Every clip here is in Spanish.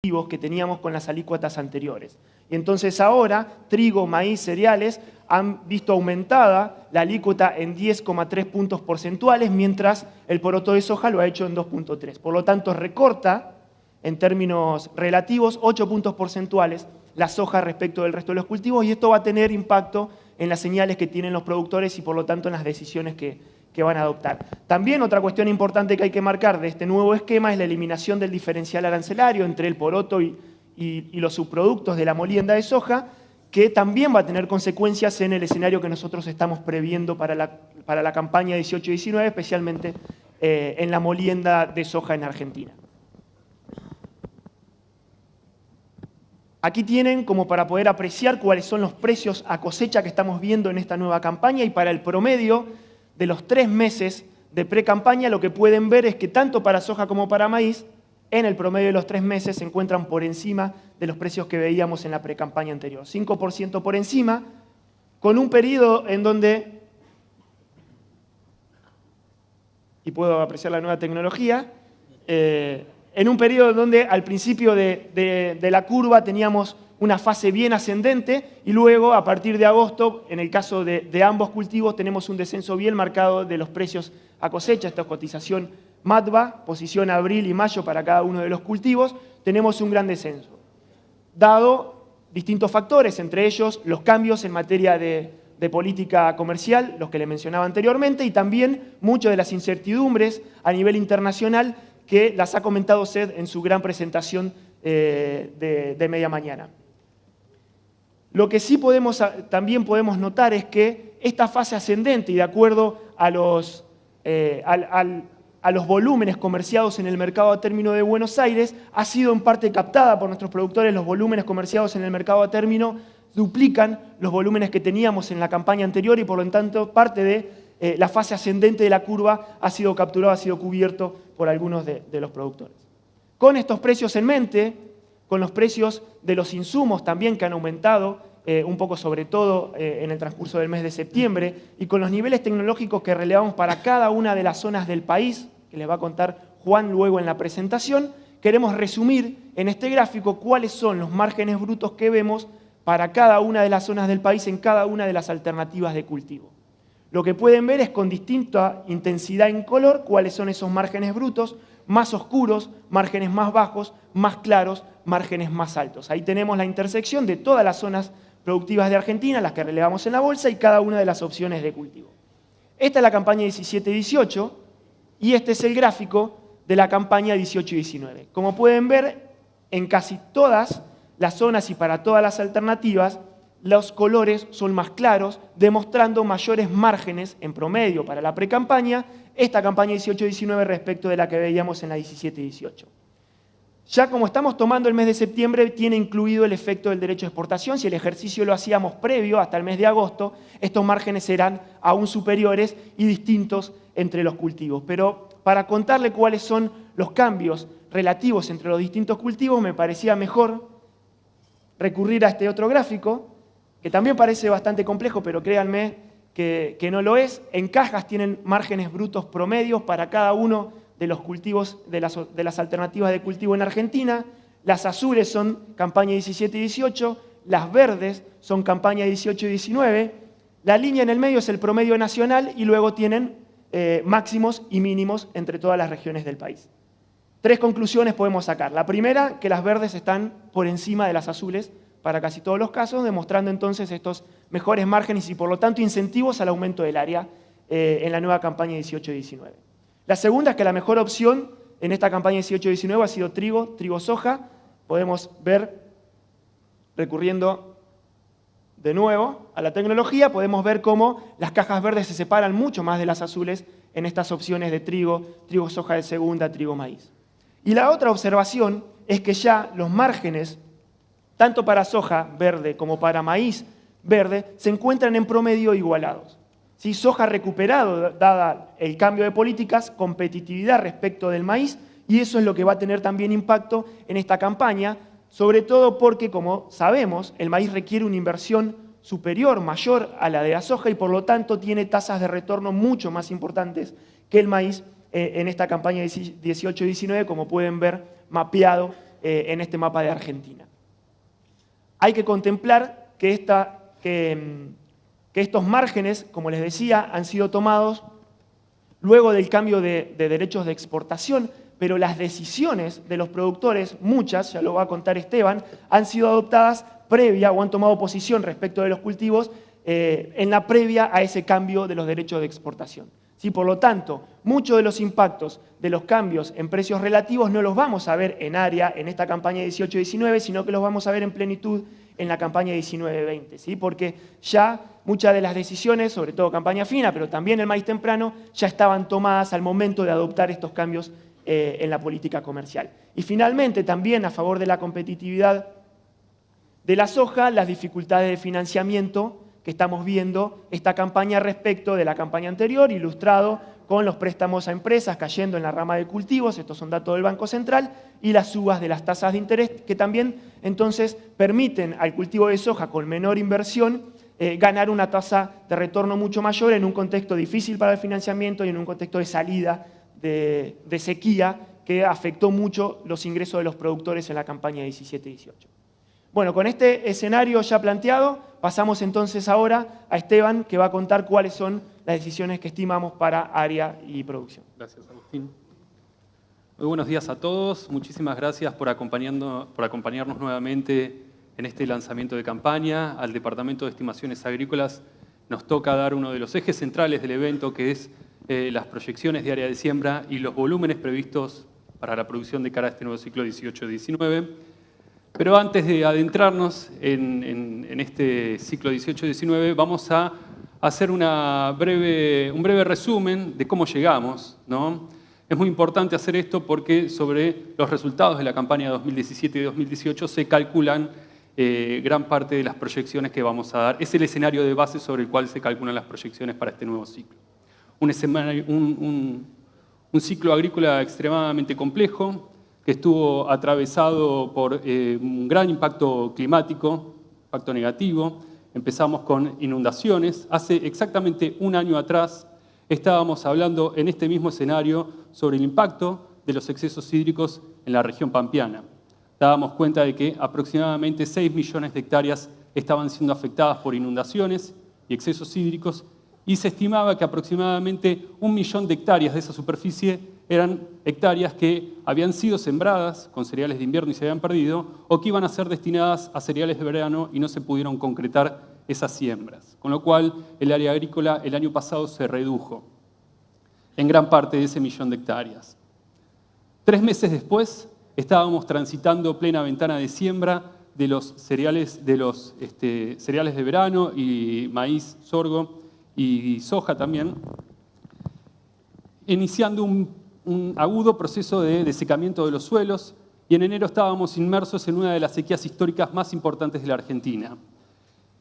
que teníamos con las alícuotas anteriores. Y entonces ahora, trigo, maíz, cereales han visto aumentada la alícuota en 10,3 puntos porcentuales, mientras el poroto de soja lo ha hecho en 2,3. Por lo tanto, recorta, en términos relativos, 8 puntos porcentuales la soja respecto del resto de los cultivos, y esto va a tener impacto en las señales que tienen los productores y por lo tanto en las decisiones que van a adoptar. También otra cuestión importante que hay que marcar de este nuevo esquema es la eliminación del diferencial arancelario entre el poroto y los subproductos de la molienda de soja, que también va a tener consecuencias en el escenario que nosotros estamos previendo para la campaña 18-19, especialmente en la molienda de soja en Argentina. Aquí tienen como para poder apreciar cuáles son los precios a cosecha que estamos viendo en esta nueva campaña, y para el promedio de los 3 meses de pre-campaña lo que pueden ver es que tanto para soja como para maíz, en el promedio de los 3 meses se encuentran por encima de los precios que veíamos en la pre-campaña anterior. 5% por encima, con un periodo en donde, y puedo apreciar la nueva tecnología, en un periodo donde al principio de la curva teníamos una fase bien ascendente y luego a partir de agosto, en el caso de ambos cultivos, tenemos un descenso bien marcado de los precios a cosecha. Esta es cotización MATBA, posición abril y mayo para cada uno de los cultivos, tenemos un gran descenso, dado distintos factores, entre ellos los cambios en materia de política comercial, los que le mencionaba anteriormente, y también muchas de las incertidumbres a nivel internacional que las ha comentado Seth en su gran presentación de media mañana. Lo que sí también podemos notar es que esta fase ascendente, y de acuerdo a los volúmenes comerciados en el mercado a término de Buenos Aires, ha sido en parte captada por nuestros productores. Los volúmenes comerciados en el mercado a término duplican los volúmenes que teníamos en la campaña anterior y por lo tanto parte de la fase ascendente de la curva ha sido capturado, ha sido cubierto por algunos de los productores. Con estos precios en mente, con los precios de los insumos también que han aumentado un poco sobre todo en el transcurso del mes de septiembre, y con los niveles tecnológicos que relevamos para cada una de las zonas del país, que les va a contar Juan luego en la presentación, queremos resumir en este gráfico cuáles son los márgenes brutos que vemos para cada una de las zonas del país en cada una de las alternativas de cultivo. Lo que pueden ver es con distinta intensidad en color cuáles son esos márgenes brutos, más oscuros, márgenes más bajos, más claros, márgenes más altos. Ahí tenemos la intersección de todas las zonas productivas de Argentina, las que relevamos en la bolsa, y cada una de las opciones de cultivo. Esta es la campaña 17-18 y este es el gráfico de la campaña 18-19. Como pueden ver, en casi todas las zonas y para todas las alternativas, los colores son más claros, demostrando mayores márgenes en promedio para la precampaña, esta campaña 18-19 respecto de la que veíamos en la 17-18. Ya como estamos tomando el mes de septiembre, tiene incluido el efecto del derecho de exportación. Si el ejercicio lo hacíamos previo hasta el mes de agosto, estos márgenes serán aún superiores y distintos entre los cultivos. Pero para contarle cuáles son los cambios relativos entre los distintos cultivos, me parecía mejor recurrir a este otro gráfico, que también parece bastante complejo, pero créanme que no lo es. En cajas tienen márgenes brutos promedios para cada uno de los cultivos, de las alternativas de cultivo en Argentina. Las azules son campaña 17-18, las verdes son campaña 18-19, la línea en el medio es el promedio nacional y luego tienen máximos y mínimos entre todas las regiones del país. 3 conclusiones podemos sacar. La primera, que las verdes están por encima de las azules para casi todos los casos, demostrando entonces estos mejores márgenes y por lo tanto incentivos al aumento del área en la nueva campaña 18-19. La segunda es que la mejor opción en esta campaña 18-19 ha sido trigo-soja. Podemos ver, recurriendo de nuevo a la tecnología, podemos ver cómo las cajas verdes se separan mucho más de las azules en estas opciones de trigo-soja de segunda, trigo-maíz. Y la otra observación es que ya los márgenes, tanto para soja verde como para maíz verde, se encuentran en promedio igualados. ¿Sí? Soja recuperado, dada el cambio de políticas, competitividad respecto del maíz, y eso es lo que va a tener también impacto en esta campaña, sobre todo porque, como sabemos, el maíz requiere una inversión superior, mayor a la de la soja, y por lo tanto tiene tasas de retorno mucho más importantes que el maíz en esta campaña 18-19, como pueden ver mapeado en este mapa de Argentina. Hay que contemplar que estos márgenes, como les decía, han sido tomados luego del cambio de derechos de exportación, pero las decisiones de los productores, muchas, ya lo va a contar Esteban, han sido adoptadas previa o han tomado posición respecto de los cultivos en la previa a ese cambio de los derechos de exportación. ¿Sí? Por lo tanto, muchos de los impactos de los cambios en precios relativos no los vamos a ver en área en esta campaña 18-19, sino que los vamos a ver en plenitud en la campaña 19-20, ¿sí? Porque ya muchas de las decisiones, sobre todo campaña fina, pero también el maíz temprano, ya estaban tomadas al momento de adoptar estos cambios en la política comercial. Y finalmente, también a favor de la competitividad de la soja, las dificultades de financiamiento que estamos viendo esta campaña respecto de la campaña anterior, ilustrado con los préstamos a empresas cayendo en la rama de cultivos, estos son datos del Banco Central, y las subas de las tasas de interés, que también entonces permiten al cultivo de soja con menor inversión ganar una tasa de retorno mucho mayor en un contexto difícil para el financiamiento y en un contexto de salida de sequía que afectó mucho los ingresos de los productores en la campaña 17-18. Bueno, con este escenario ya planteado, pasamos entonces ahora a Esteban, que va a contar cuáles son las decisiones que estimamos para área y producción. Gracias, Agustín. Muy buenos días a todos. Muchísimas gracias por acompañarnos nuevamente en este lanzamiento de campaña. Al Departamento de Estimaciones Agrícolas nos toca dar uno de los ejes centrales del evento, que es las proyecciones de área de siembra y los volúmenes previstos para la producción de cara a este nuevo ciclo 18-19. Pero antes de adentrarnos en este ciclo 18-19, vamos a hacer un breve resumen de cómo llegamos, ¿no? Es muy importante hacer esto porque sobre los resultados de la campaña 2017 y 2018 se calculan gran parte de las proyecciones que vamos a dar. Es el escenario de base sobre el cual se calculan las proyecciones para este nuevo ciclo. Un ciclo agrícola extremadamente complejo, que estuvo atravesado por un gran impacto climático, impacto negativo. Empezamos con inundaciones. Hace exactamente un año atrás estábamos hablando en este mismo escenario sobre el impacto de los excesos hídricos en la región pampeana. Dábamos cuenta de que aproximadamente 6 millones de hectáreas estaban siendo afectadas por inundaciones y excesos hídricos, y se estimaba que aproximadamente 1 millón de hectáreas de esa superficie eran hectáreas que habían sido sembradas con cereales de invierno y se habían perdido, o que iban a ser destinadas a cereales de verano y no se pudieron concretar esas siembras. Con lo cual, el área agrícola el año pasado se redujo en gran parte de ese 1 millón de hectáreas. 3 meses después, estábamos transitando plena ventana de siembra de los cereales de verano y maíz, sorgo y soja también, iniciando un agudo proceso de desecamiento de los suelos, y en enero estábamos inmersos en una de las sequías históricas más importantes de la Argentina.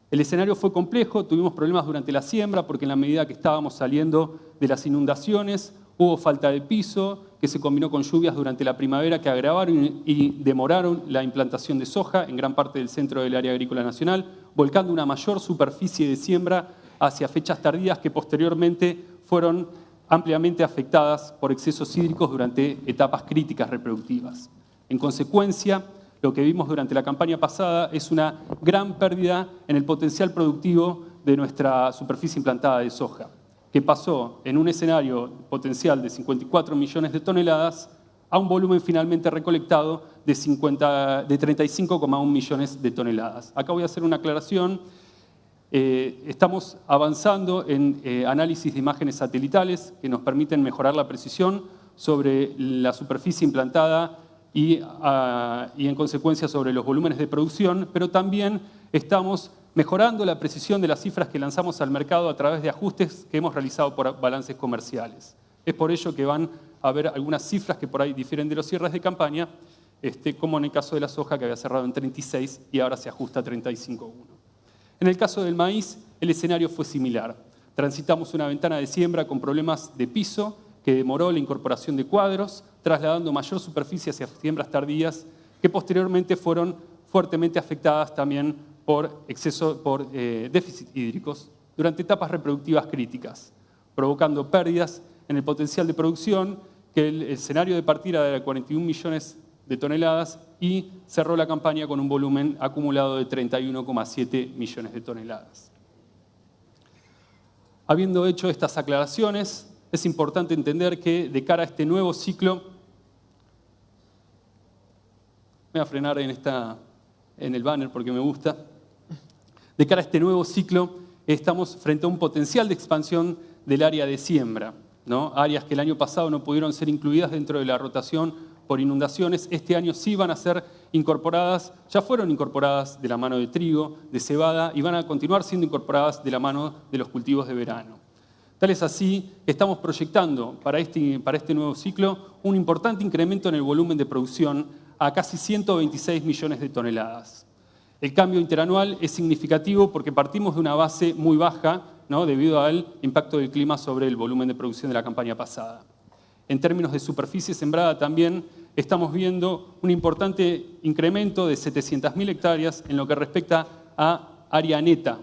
El escenario fue complejo, tuvimos problemas durante la siembra porque en la medida que estábamos saliendo de las inundaciones hubo falta de piso, que se combinó con lluvias durante la primavera que agravaron y demoraron la implantación de soja en gran parte del centro del área agrícola nacional, volcando una mayor superficie de siembra hacia fechas tardías que posteriormente fueron ampliamente afectadas por excesos hídricos durante etapas críticas reproductivas. En consecuencia, lo que vimos durante la campaña pasada es una gran pérdida en el potencial productivo de nuestra superficie implantada de soja, que pasó en un escenario potencial de 54 millones de toneladas a un volumen finalmente recolectado de 35,1 millones de toneladas. Acá voy a hacer una aclaración. Estamos avanzando en análisis de imágenes satelitales que nos permiten mejorar la precisión sobre la superficie implantada y en consecuencia sobre los volúmenes de producción, pero también estamos mejorando la precisión de las cifras que lanzamos al mercado a través de ajustes que hemos realizado por balances comerciales. Es por ello que van a haber algunas cifras que por ahí difieren de los cierres de campaña, como en el caso de la soja, que había cerrado en 36 y ahora se ajusta a 35,1. En el caso del maíz, el escenario fue similar. Transitamos una ventana de siembra con problemas de piso que demoró la incorporación de cuadros, trasladando mayor superficie hacia siembras tardías, que posteriormente fueron fuertemente afectadas también por déficit hídricos durante etapas reproductivas críticas, provocando pérdidas en el potencial de producción, que el escenario de partida era de 41 millones de toneladas y cerró la campaña con un volumen acumulado de 31,7 millones de toneladas. Habiendo hecho estas aclaraciones, es importante entender que de cara a este nuevo ciclo, voy a frenar en el banner porque me gusta, de cara a este nuevo ciclo estamos frente a un potencial de expansión del área de siembra, ¿no? Áreas que el año pasado no pudieron ser incluidas dentro de la rotación por inundaciones, este año sí van a ser incorporadas, ya fueron incorporadas de la mano de trigo, de cebada y van a continuar siendo incorporadas de la mano de los cultivos de verano. Tal es así que estamos proyectando para este nuevo ciclo un importante incremento en el volumen de producción a casi 126 millones de toneladas. El cambio interanual es significativo porque partimos de una base muy baja, ¿no?, debido al impacto del clima sobre el volumen de producción de la campaña pasada. En términos de superficie sembrada también estamos viendo un importante incremento de 700.000 hectáreas en lo que respecta a área neta,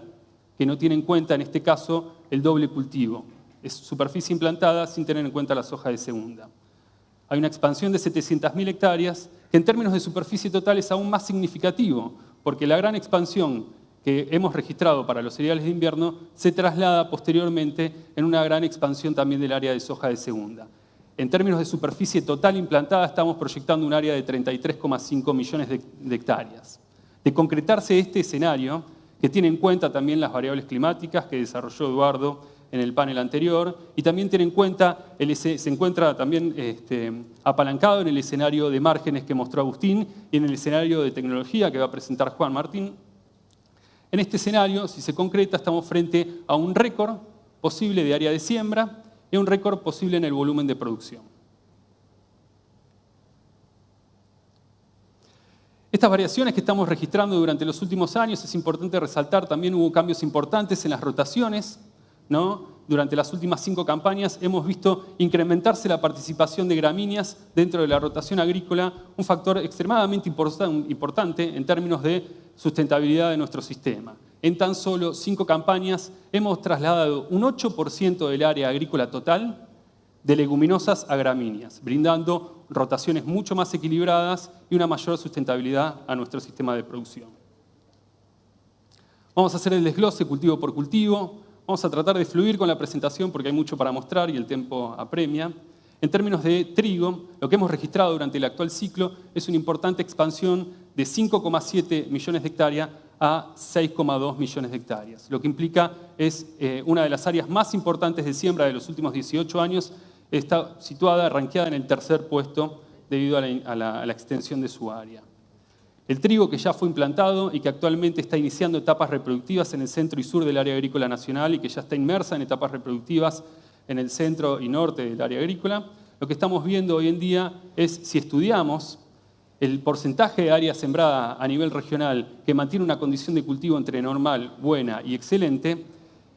que no tiene en cuenta en este caso el doble cultivo. Es superficie implantada sin tener en cuenta la soja de segunda. Hay una expansión de 700.000 hectáreas que en términos de superficie total es aún más significativo, porque la gran expansión que hemos registrado para los cereales de invierno se traslada posteriormente en una gran expansión también del área de soja de segunda. En términos de superficie total implantada estamos proyectando un área de 33,5 millones de hectáreas. De concretarse este escenario, que tiene en cuenta también las variables climáticas que desarrolló Eduardo en el panel anterior, y también tiene en cuenta, se encuentra también apalancado en el escenario de márgenes que mostró Agustín y en el escenario de tecnología que va a presentar Juan Martín. En este escenario, si se concreta, estamos frente a un récord posible de área de siembra y un récord posible en el volumen de producción. Estas variaciones que estamos registrando durante los últimos años, es importante resaltar, también hubo cambios importantes en las rotaciones, ¿no? Durante las últimas 5 campañas hemos visto incrementarse la participación de gramíneas dentro de la rotación agrícola, un factor extremadamente importante en términos de sustentabilidad de nuestro sistema. En tan solo 5 campañas hemos trasladado un 8% del área agrícola total de leguminosas a gramíneas, brindando rotaciones mucho más equilibradas y una mayor sustentabilidad a nuestro sistema de producción. Vamos a hacer el desglose cultivo por cultivo. Vamos a tratar de fluir con la presentación porque hay mucho para mostrar y el tiempo apremia. En términos de trigo, lo que hemos registrado durante el actual ciclo es una importante expansión de 5,7 millones de hectáreas a 6,2 millones de hectáreas. Lo que implica es una de las áreas más importantes de siembra de los últimos 18 años, está situada, rankeada en el 3er puesto debido a la extensión de su área. El trigo que ya fue implantado y que actualmente está iniciando etapas reproductivas en el centro y sur del área agrícola nacional y que ya está inmersa en etapas reproductivas en el centro y norte del área agrícola, lo que estamos viendo hoy en día es, si estudiamos el porcentaje de área sembrada a nivel regional que mantiene una condición de cultivo entre normal, buena y excelente,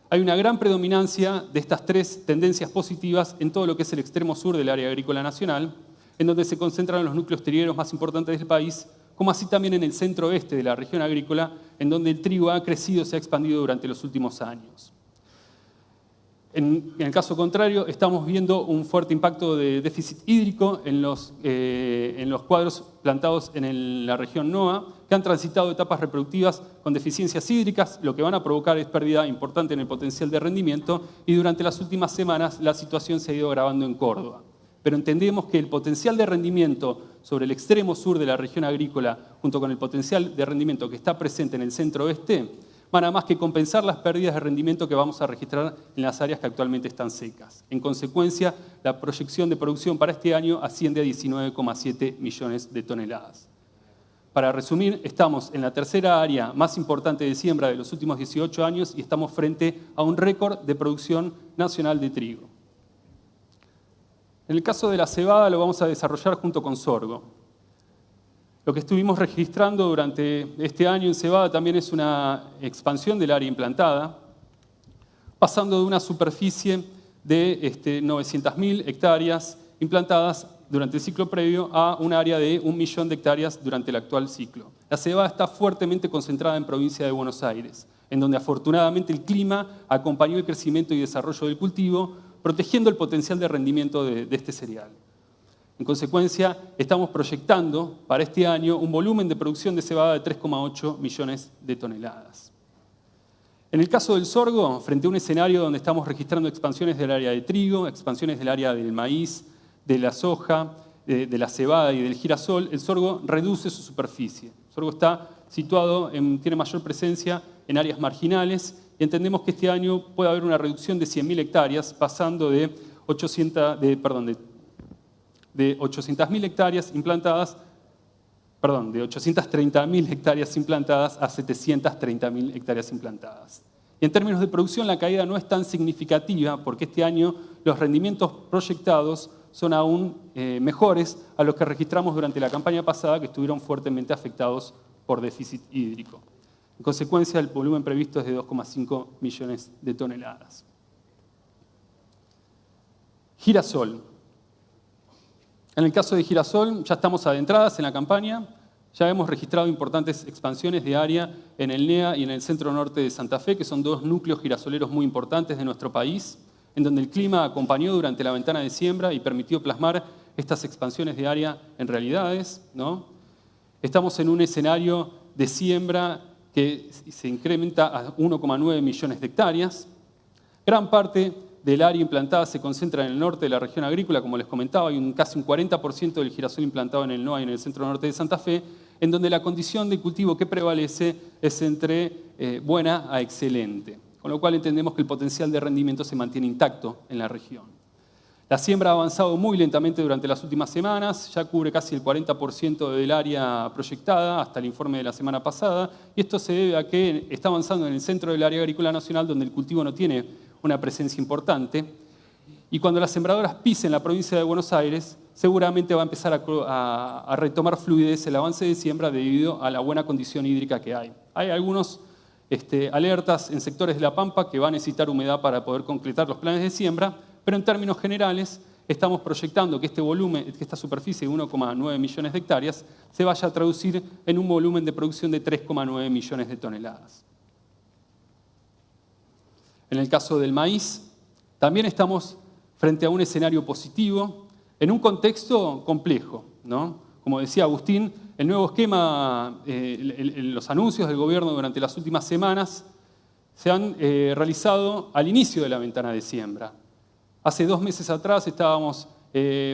hay una gran predominancia de estas 3 tendencias positivas en todo lo que es el extremo sur del área agrícola nacional, en donde se concentran los núcleos trigueros más importantes del país, como así también en el centro-oeste de la región agrícola, en donde el trigo ha crecido, se ha expandido durante los últimos años. En el caso contrario, estamos viendo un fuerte impacto de déficit hídrico en los cuadros plantados en la región NOA, que han transitado etapas reproductivas con deficiencias hídricas, lo que van a provocar es pérdida importante en el potencial de rendimiento, y durante las últimas semanas la situación se ha ido agravando en Córdoba. Pero entendemos que el potencial de rendimiento sobre el extremo sur de la región agrícola, junto con el potencial de rendimiento que está presente en el centro-oeste, van a más que compensar las pérdidas de rendimiento que vamos a registrar en las áreas que actualmente están secas. En consecuencia, la proyección de producción para este año asciende a 19,7 millones de toneladas. Para resumir, estamos en la tercera área más importante de siembra de los últimos 18 años y estamos frente a un récord de producción nacional de trigo. En el caso de la cebada lo vamos a desarrollar junto con sorgo. Lo que estuvimos registrando durante este año en cebada también es una expansión del área implantada, pasando de una superficie de 900.000 hectáreas implantadas durante el ciclo previo a un área de 1 millón de hectáreas durante el actual ciclo. La cebada está fuertemente concentrada en provincia de Buenos Aires, en donde afortunadamente el clima acompañó el crecimiento y desarrollo del cultivo, protegiendo el potencial de rendimiento de este cereal. En consecuencia, estamos proyectando para este año un volumen de producción de cebada de 3,8 millones de toneladas. En el caso del sorgo, frente a un escenario donde estamos registrando expansiones del área de trigo, expansiones del área del maíz, de la soja, de la cebada y del girasol, el sorgo reduce su superficie. El sorgo está situado, tiene mayor presencia en áreas marginales y entendemos que este año puede haber una reducción de 100.000 hectáreas, pasando de 800.000 hectáreas implantadas, de 830.000 hectáreas implantadas a 730.000 hectáreas implantadas. Y en términos de producción, la caída no es tan significativa porque este año los rendimientos proyectados son aún mejores a los que registramos durante la campaña pasada, que estuvieron fuertemente afectados por déficit hídrico. En consecuencia, el volumen previsto es de 2,5 millones de toneladas. Girasol. En el caso de girasol, ya estamos adentradas en la campaña, ya hemos registrado importantes expansiones de área en el NEA y en el centro norte de Santa Fe, que son dos núcleos girasoleros muy importantes de nuestro país, en donde el clima acompañó durante la ventana de siembra y permitió plasmar estas expansiones de área en realidades, ¿no? Estamos en un escenario de siembra que se incrementa a 1,9 millones de hectáreas. Gran parte del área implantada se concentra en el norte de la región agrícola, como les comentaba, hay casi un 40% del girasol implantado en el NOA y en el centro norte de Santa Fe, en donde la condición de cultivo que prevalece es entre buena a excelente, con lo cual entendemos que el potencial de rendimiento se mantiene intacto en la región. La siembra ha avanzado muy lentamente durante las últimas semanas, ya cubre casi el 40% del área proyectada hasta el informe de la semana pasada, y esto se debe a que está avanzando en el centro del área agrícola nacional, donde el cultivo no tiene una presencia importante, y cuando las sembradoras pisen la provincia de Buenos Aires, seguramente va a empezar a retomar fluidez el avance de siembra debido a la buena condición hídrica que hay. Hay algunos alertas en sectores de La Pampa que va a necesitar humedad para poder concretar los planes de siembra, pero en términos generales estamos proyectando que este volumen, que esta superficie de 1,9 millones de hectáreas se vaya a traducir en un volumen de producción de 3,9 millones de toneladas. En el caso del maíz, también estamos frente a un escenario positivo en un contexto complejo, ¿no? Como decía Agustín, el nuevo esquema, los anuncios del gobierno durante las últimas semanas se han realizado al inicio de la ventana de siembra. Hace 2 meses atrás estábamos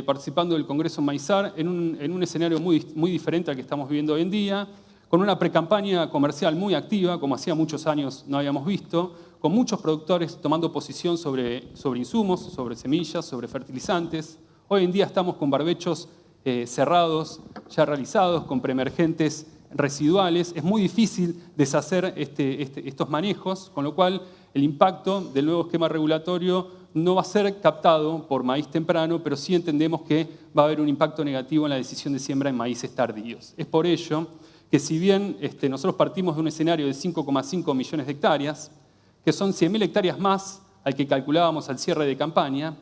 participando del Congreso Maizar en un escenario muy diferente al que estamos viviendo hoy en día, con una precampaña comercial muy activa, como hacía muchos años no habíamos visto, con muchos productores tomando posición sobre insumos, sobre semillas, sobre fertilizantes. Hoy en día estamos con barbechos cerrados, ya realizados, con preemergentes residuales. Es muy difícil deshacer estos manejos, con lo cual el impacto del nuevo esquema regulatorio no va a ser captado por maíz temprano, pero sí entendemos que va a haber un impacto negativo en la decisión de siembra en maíces tardíos. Es por ello que si bien nosotros partimos de un escenario de 5,5 millones de hectáreas, que son 100.000 hectáreas más al que calculábamos al cierre de campaña,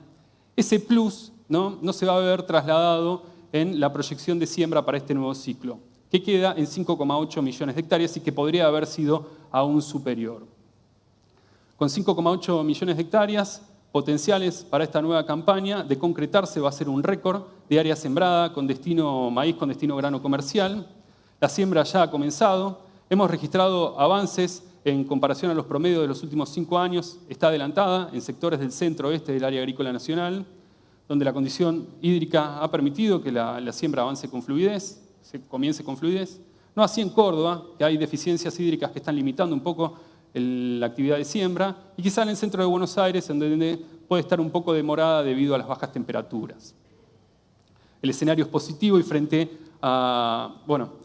ese plus no se va a ver trasladado en la proyección de siembra para este nuevo ciclo, que queda en 5,8 millones de hectáreas y que podría haber sido aún superior. Con 5,8 millones de hectáreas potenciales para esta nueva campaña, de concretarse va a ser un récord de área sembrada con destino maíz, con destino grano comercial. La siembra ya ha comenzado, hemos registrado avances en comparación a los promedios de los últimos 5 años, está adelantada en sectores del centro-oeste del área agrícola nacional, donde la condición hídrica ha permitido que la siembra avance con fluidez, comience con fluidez. No así en Córdoba, que hay deficiencias hídricas que están limitando un poco la actividad de siembra, y quizá en el centro de Buenos Aires, en donde puede estar un poco demorada debido a las bajas temperaturas. El escenario es positivo y frente a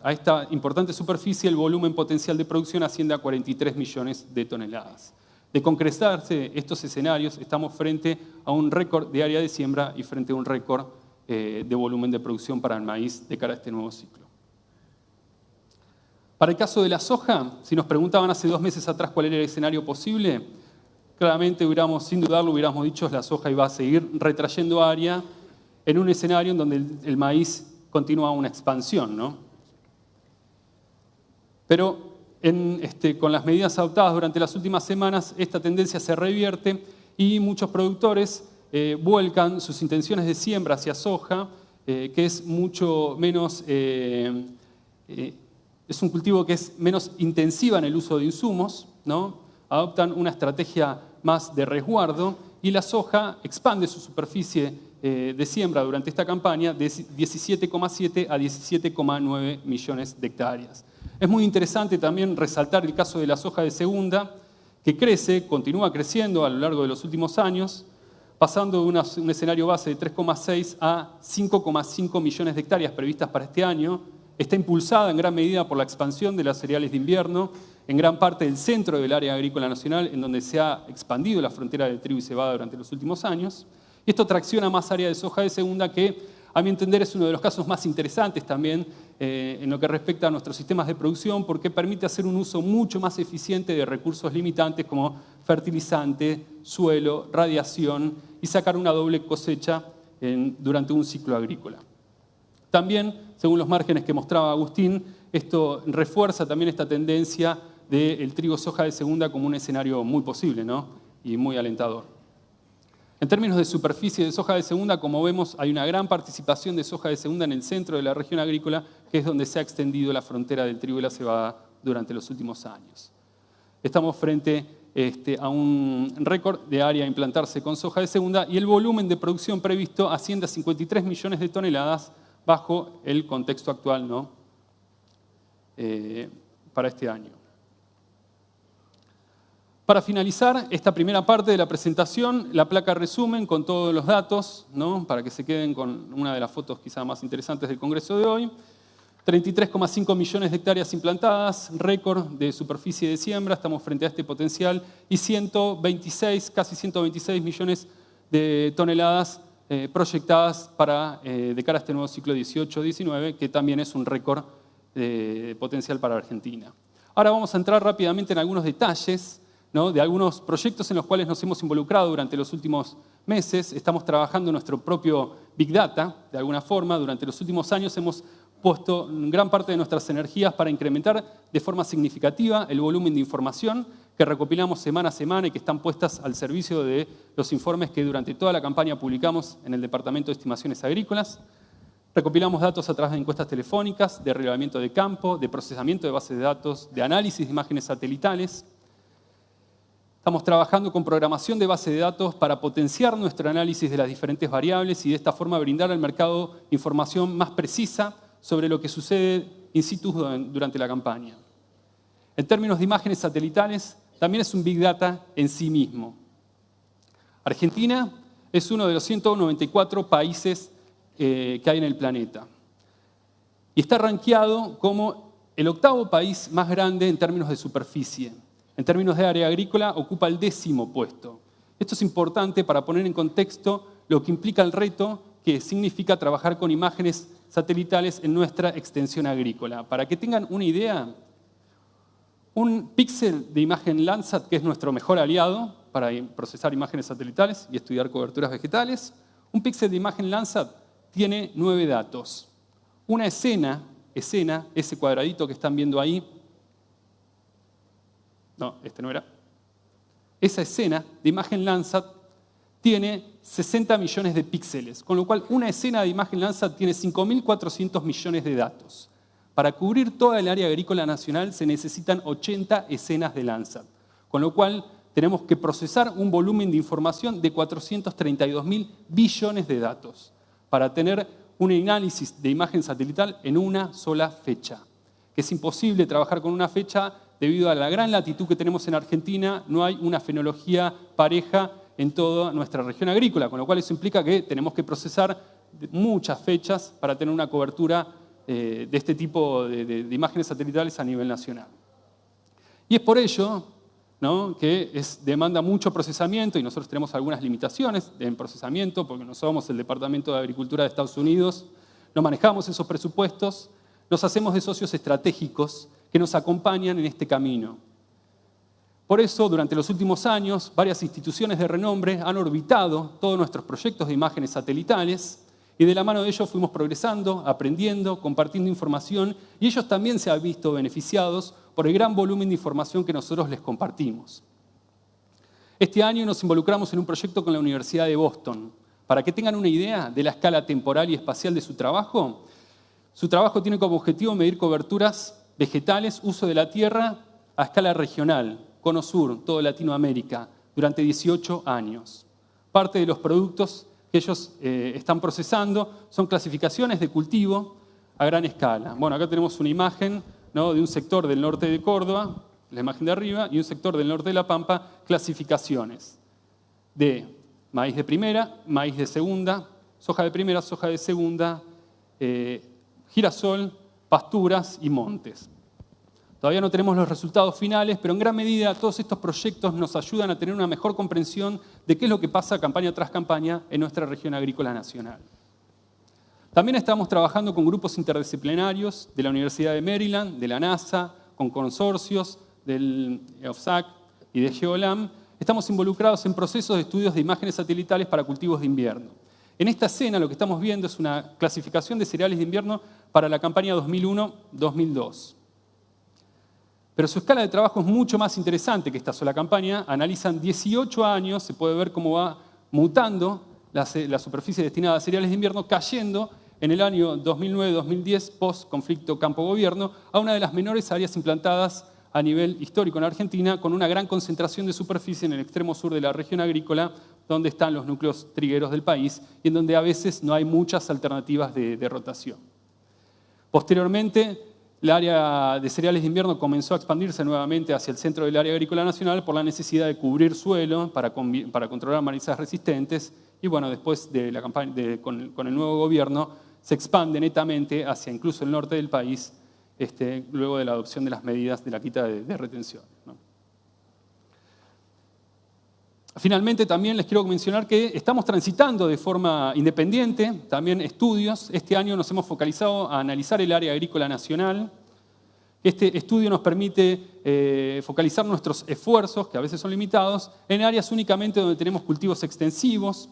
esta importante superficie, el volumen potencial de producción asciende a 43 millones de toneladas. De concretarse estos escenarios, estamos frente a un récord de área de siembra y frente a un récord de volumen de producción para el maíz de cara a este nuevo ciclo. Para el caso de la soja, si nos preguntaban hace 2 meses atrás cuál era el escenario posible, claramente sin dudarlo, hubiéramos dicho que la soja iba a seguir retrayendo área en un escenario en donde el maíz continúa una expansión, ¿no? Pero con las medidas adoptadas durante las últimas semanas, esta tendencia se revierte y muchos productores vuelcan sus intenciones de siembra hacia soja que es mucho menos, es un cultivo que es menos intensiva en el uso de insumos, ¿no? Adoptan una estrategia más de resguardo y la soja expande su superficie de siembra durante esta campaña de 17,7 a 17,9 millones de hectáreas. Es muy interesante también resaltar el caso de la soja de segunda, que crece, continúa creciendo a lo largo de los últimos años, pasando de un escenario base de 3,6 a 5,5 millones de hectáreas previstas para este año. Está impulsada en gran medida por la expansión de las cereales de invierno, en gran parte del centro del área agrícola nacional, en donde se ha expandido la frontera de trigo y cebada durante los últimos años. Y esto tracciona más área de soja de segunda que, a mi entender, es uno de los casos más interesantes también en lo que respecta a nuestros sistemas de producción, porque permite hacer un uso mucho más eficiente de recursos limitantes como fertilizante, suelo, radiación y sacar una doble cosecha durante un ciclo agrícola. También, según los márgenes que mostraba Agustín, esto refuerza también esta tendencia del trigo soja de segunda como un escenario muy posible, ¿no? Y muy alentador. En términos de superficie de soja de segunda, como vemos, hay una gran participación de soja de segunda en el centro de la región agrícola, que es donde se ha extendido la frontera del trigo y la cebada durante los últimos años. Estamos frente a un récord de área a implantarse con soja de segunda y el volumen de producción previsto asciende a 53 millones de toneladas bajo el contexto actual, ¿no? Para este año. Para finalizar esta primera parte de la presentación, la placa resumen con todos los datos, ¿no? Para que se queden con una de las fotos quizá más interesantes del Congreso de hoy. 33,5 millones de hectáreas implantadas, récord de superficie de siembra, estamos frente a este potencial, y 126, casi 126 millones de toneladas proyectadas de cara a este nuevo ciclo 18-19, que también es un récord potencial para Argentina. Ahora vamos a entrar rápidamente en algunos detalles, ¿no? De algunos proyectos en los cuales nos hemos involucrado durante los últimos meses. Estamos trabajando en nuestro propio Big Data, de alguna forma. Durante los últimos años hemos puesto gran parte de nuestras energías para incrementar de forma significativa el volumen de información que recopilamos semana a semana y que están puestas al servicio de los informes que durante toda la campaña publicamos en el Departamento de Estimaciones Agrícolas. Recopilamos datos a través de encuestas telefónicas, de relevamiento de campo, de procesamiento de bases de datos, de análisis de imágenes satelitales. Estamos trabajando con programación de base de datos para potenciar nuestro análisis de las diferentes variables y de esta forma brindar al mercado información más precisa sobre lo que sucede in situ durante la campaña. En términos de imágenes satelitales, también es un Big Data en sí mismo. Argentina es uno de los 194 países que hay en el planeta. Y está rankeado como el 8º país más grande en términos de superficie. En términos de área agrícola, ocupa el 10º puesto. Esto es importante para poner en contexto lo que implica el reto que significa trabajar con imágenes satelitales en nuestra extensión agrícola. Para que tengan una idea, un píxel de imagen Landsat, que es nuestro mejor aliado para procesar imágenes satelitales y estudiar coberturas vegetales, un píxel de imagen Landsat tiene 9 datos. Una escena, ese cuadradito que están viendo ahí, no, este no era. Esa escena de imagen Landsat tiene 60 millones de píxeles, con lo cual una escena de imagen Landsat tiene 5.400 millones de datos. Para cubrir toda el área agrícola nacional se necesitan 80 escenas de Landsat, con lo cual tenemos que procesar un volumen de información de 432.000 billones de datos para tener un análisis de imagen satelital en una sola fecha. Es imposible trabajar con una fecha debido a la gran latitud que tenemos en Argentina, no hay una fenología pareja en toda nuestra región agrícola, con lo cual eso implica que tenemos que procesar muchas fechas para tener una cobertura de este tipo de imágenes satelitales a nivel nacional. Y es por ello, ¿no?, que demanda mucho procesamiento y nosotros tenemos algunas limitaciones en procesamiento porque no somos el Departamento de Agricultura de Estados Unidos, no manejamos esos presupuestos, nos hacemos de socios estratégicos que nos acompañan en este camino. Por eso, durante los últimos años, varias instituciones de renombre han orbitado todos nuestros proyectos de imágenes satelitales y de la mano de ellos fuimos progresando, aprendiendo, compartiendo información y ellos también se han visto beneficiados por el gran volumen de información que nosotros les compartimos. Este año nos involucramos en un proyecto con la Universidad de Boston Para que tengan una idea de la escala temporal y espacial de su trabajo tiene como objetivo medir coberturas vegetales, uso de la tierra a escala regional, Cono Sur, toda Latinoamérica, durante 18 años. Parte de los productos que ellos están procesando son clasificaciones de cultivo a gran escala. Bueno, acá tenemos una imagen, ¿no?, de un sector del norte de Córdoba, la imagen de arriba, y un sector del norte de La Pampa, clasificaciones de maíz de primera, maíz de segunda, soja de primera, soja de segunda, girasol, pasturas y montes. Todavía no tenemos los resultados finales, pero en gran medida todos estos proyectos nos ayudan a tener una mejor comprensión de qué es lo que pasa campaña tras campaña en nuestra región agrícola nacional. También estamos trabajando con grupos interdisciplinarios de la Universidad de Maryland, de la NASA, con consorcios del EOFSAC y de GeoLam. Estamos involucrados en procesos de estudios de imágenes satelitales para cultivos de invierno. En esta escena lo que estamos viendo es una clasificación de cereales de invierno para la campaña 2001-2002. Pero su escala de trabajo es mucho más interesante que esta sola campaña. Analizan 18 años, se puede ver cómo va mutando la superficie destinada a cereales de invierno, cayendo en el año 2009-2010, post-conflicto campo-gobierno, a una de las menores áreas implantadas a nivel histórico en Argentina, con una gran concentración de superficie en el extremo sur de la región agrícola, donde están los núcleos trigueros del país y en donde a veces no hay muchas alternativas de rotación. Posteriormente, el área de cereales de invierno comenzó a expandirse nuevamente hacia el centro del área agrícola nacional por la necesidad de cubrir suelo para controlar malezas resistentes y bueno, después de la campaña con el nuevo gobierno se expande netamente hacia incluso el norte del país luego de la adopción de las medidas de la quita de retención, ¿no? Finalmente, también les quiero mencionar que estamos transitando de forma independiente también estudios. Este año nos hemos focalizado a analizar el área agrícola nacional. Este estudio nos permite focalizar nuestros esfuerzos, que a veces son limitados, en áreas únicamente donde tenemos cultivos extensivos.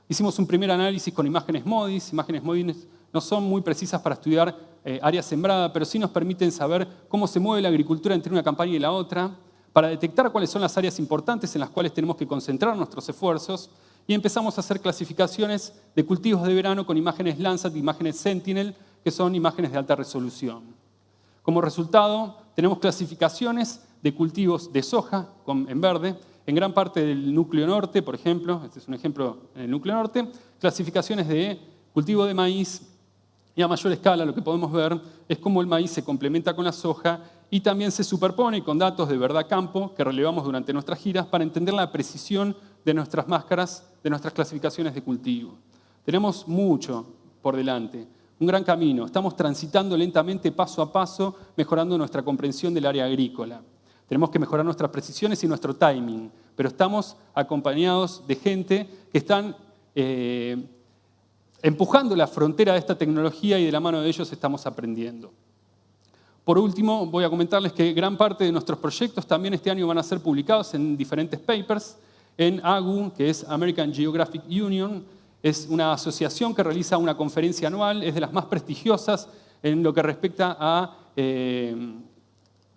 Hicimos un primer análisis con imágenes MODIS. Imágenes MODIS no son muy precisas para estudiar área sembrada, pero sí nos permiten saber cómo se mueve la agricultura entre una campaña y la otra, para detectar cuáles son las áreas importantes en las cuales tenemos que concentrar nuestros esfuerzos, y empezamos a hacer clasificaciones de cultivos de verano con imágenes Landsat, imágenes Sentinel, que son imágenes de alta resolución. Como resultado, tenemos clasificaciones de cultivos de soja en verde, en gran parte del núcleo norte, por ejemplo, este es un ejemplo en el núcleo norte, clasificaciones de cultivo de maíz, y a mayor escala lo que podemos ver es cómo el maíz se complementa con la soja y también se superpone con datos de verdad campo que relevamos durante nuestras giras para entender la precisión de nuestras máscaras, de nuestras clasificaciones de cultivo. Tenemos mucho por delante, un gran camino. Estamos transitando lentamente, paso a paso, mejorando nuestra comprensión del área agrícola. Tenemos que mejorar nuestras precisiones y nuestro timing, pero estamos acompañados de gente que están empujando la frontera de esta tecnología y de la mano de ellos estamos aprendiendo. Por último, voy a comentarles que gran parte de nuestros proyectos también este año van a ser publicados en diferentes papers, en AGU, que es American Geographic Union. Es una asociación que realiza una conferencia anual, es de las más prestigiosas en lo que respecta a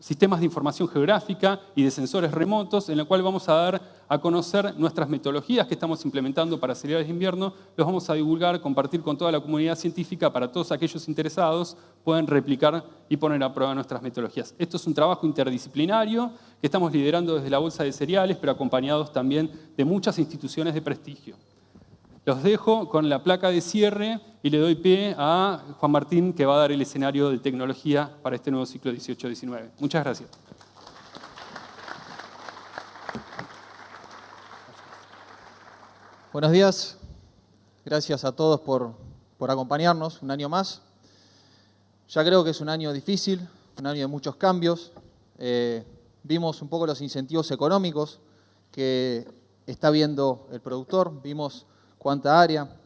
sistemas de información geográfica y de sensores remotos, en la cual vamos a dar a conocer nuestras metodologías que estamos implementando para cereales de invierno, los vamos a divulgar, compartir con toda la comunidad científica para todos aquellos interesados puedan replicar y poner a prueba nuestras metodologías. Esto es un trabajo interdisciplinario que estamos liderando desde la Bolsa de Cereales, pero acompañados también de muchas instituciones de prestigio. Los dejo con la placa de cierre y le doy pie a Juan Martín, que va a dar el escenario de tecnología para este nuevo ciclo 18-19. Muchas gracias. Buenos días. Gracias a todos por acompañarnos un año más. Ya creo que es un año difícil, un año de muchos cambios. Vimos un poco los incentivos económicos que está viendo el productor, vimos cuánta área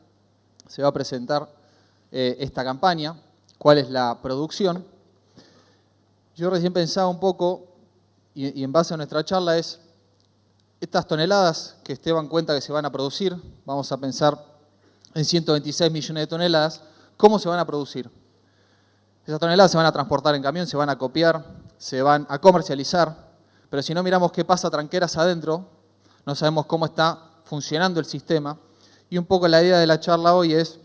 se va a presentar esta campaña, cuál es la producción. Yo recién pensaba un poco, y en base a nuestra charla, es estas toneladas que Esteban cuenta que se van a producir, vamos a pensar en 126 millones de toneladas, ¿cómo se van a producir? Esas toneladas se van a transportar en camión, se van a copiar, se van a comercializar, pero si no miramos qué pasa tranqueras adentro, no sabemos cómo está funcionando el sistema. Y un poco la idea de la charla hoy es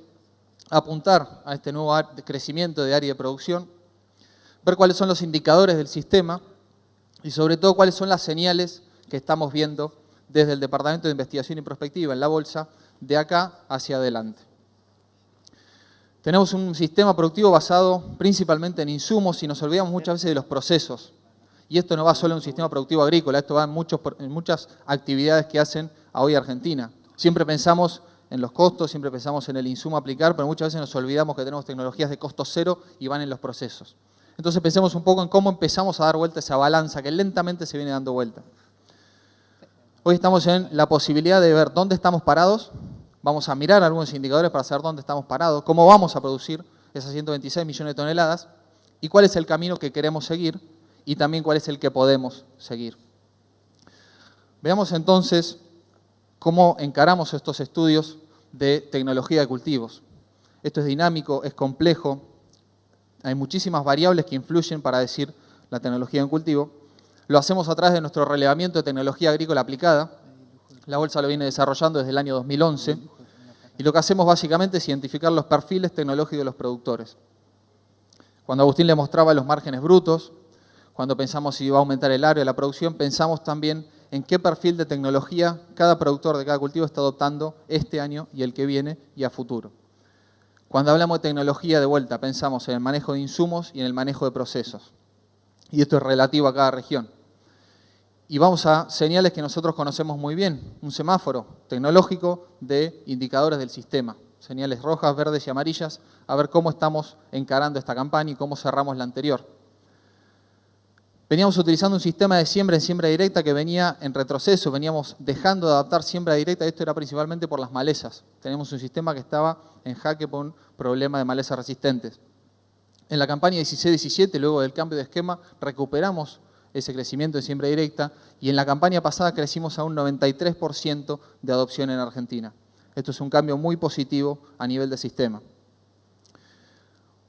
apuntar a este nuevo crecimiento de área de producción, ver cuáles son los indicadores del sistema y sobre todo cuáles son las señales que estamos viendo desde el Departamento de Investigación y Prospectiva en la Bolsa de acá hacia adelante. Tenemos un sistema productivo basado principalmente en insumos y nos olvidamos muchas veces de los procesos. Y esto no va solo en un sistema productivo agrícola, esto va en muchas actividades que hacen a hoy Argentina. Siempre pensamos en los costos, siempre pensamos en el insumo a aplicar, pero muchas veces nos olvidamos que tenemos tecnologías de costo cero y van en los procesos. Entonces pensemos un poco en cómo empezamos a dar vuelta a esa balanza que lentamente se viene dando vuelta. Hoy estamos en la posibilidad de ver dónde estamos parados. Vamos a mirar algunos indicadores para saber dónde estamos parados, cómo vamos a producir esas 126 millones de toneladas y cuál es el camino que queremos seguir y también cuál es el que podemos seguir. Veamos entonces cómo encaramos estos estudios de tecnología de cultivos. Esto es dinámico, es complejo, hay muchísimas variables que influyen para decir la tecnología en cultivo. Lo hacemos a través de nuestro relevamiento de tecnología agrícola aplicada. La Bolsa lo viene desarrollando desde el año 2011 y lo que hacemos básicamente es identificar los perfiles tecnológicos de los productores. Cuando Agustín le mostraba los márgenes brutos, cuando pensamos si va a aumentar el área de la producción, pensamos también en qué perfil de tecnología cada productor de cada cultivo está adoptando este año y el que viene y a futuro. Cuando hablamos de tecnología de vuelta, pensamos en el manejo de insumos y en el manejo de procesos. Y esto es relativo a cada región. Y vamos a señales que nosotros conocemos muy bien, un semáforo tecnológico de indicadores del sistema, señales rojas, verdes y amarillas, a ver cómo estamos encarando esta campaña y cómo cerramos la anterior. Veníamos utilizando un sistema de siembra en siembra directa que venía en retroceso, veníamos dejando de adaptar siembra directa, esto era principalmente por las malezas. Tenemos un sistema que estaba en jaque por un problema de malezas resistentes. En la campaña 16-17, luego del cambio de esquema, recuperamos ese crecimiento en siembra directa y en la campaña pasada crecimos a un 93% de adopción en Argentina. Esto es un cambio muy positivo a nivel de sistema.